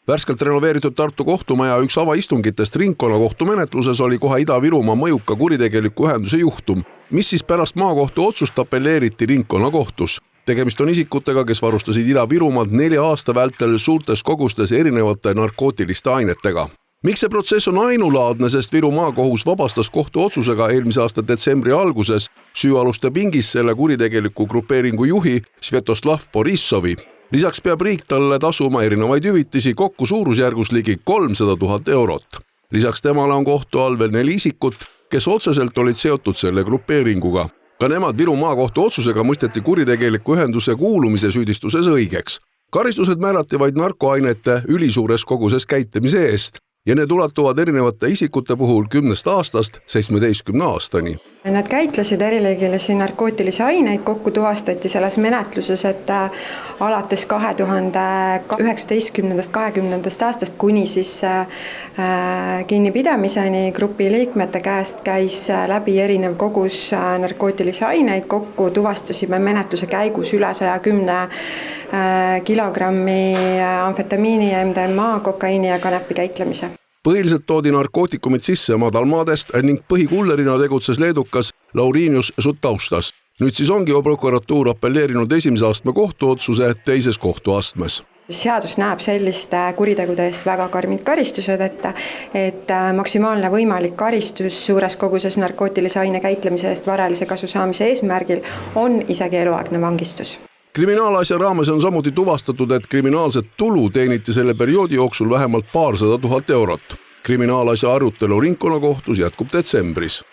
Värskelt renoveeritud Tartu kohtumaja üks avaistungitest ringkonnakohtu menetluses oli kohe Ida-Virumaa mõjuka kuritegeliku ühenduse juhtum, mis siis pärast maakohtu otsust apelleeriti ringkonnakohtus. Tegemist on isikutega, kes varustasid Ida-Virumaad 4 aasta vältel suurtes kogustes erinevate narkootiliste ainetega. Miks see protsess on ainulaadne, sest Viru maakohus vabastas kohtu otsusega eelmise aasta detsembri alguses süüaluste pingis selle kuritegeliku grupeeringu juhi Svetoslav Borissovi. Lisaks peab riik talle tasuma erinevaid hüvitisi kokku suurusjärgus ligi 300 000 eurot. Lisaks temale on kohtu all veel 4 isikut, kes otseselt olid seotud selle grupeeringuga. Ka nemad Viru maakohtu otsusega mõisteti kuritegeliku ühenduse kuulumise süüdistuses õigeks. Karistused määrati vaid narkoainete ülisuures koguses käitlemise eest ja need ulatuvad erinevate isikute puhul 10 aastast 17 aastani. Nad käitlesid erilegilisi narkootilisi aineid, kokku tuvastati selles menetluses, et alates 2019-20 aastast kuni siis kinnipidamiseni grupi liikmete käest käis läbi erinev kogus narkootilisi aineid, kokku tuvastasime menetluse käigus üle 110 kilogrammi amfetamiini, MDMA, kokaiini ja kanepi käitlemise. Põhiliselt toodi narkootikumid sisse madalmaadest ning põhikullerina tegutses leedukas Laurinius Sutaustas. Nüüd siis ongi prokuratuur appelleerinud esimese astme kohtuotsuse teises kohtuastmes. Seadus näeb selliste kuritegude eest väga karmid karistused, et maksimaalne võimalik karistus suures koguses narkootilise aine käitlemise eest varalise kasu saamise eesmärgil on isegi eluaegne vangistus. Kriminaalasja raames on samuti tuvastatud, et kriminaalset tulu teeniti selle perioodi jooksul vähemalt 200 000 eurot. Kriminaalasja arutelu ringkonnakohtus jätkub detsembris.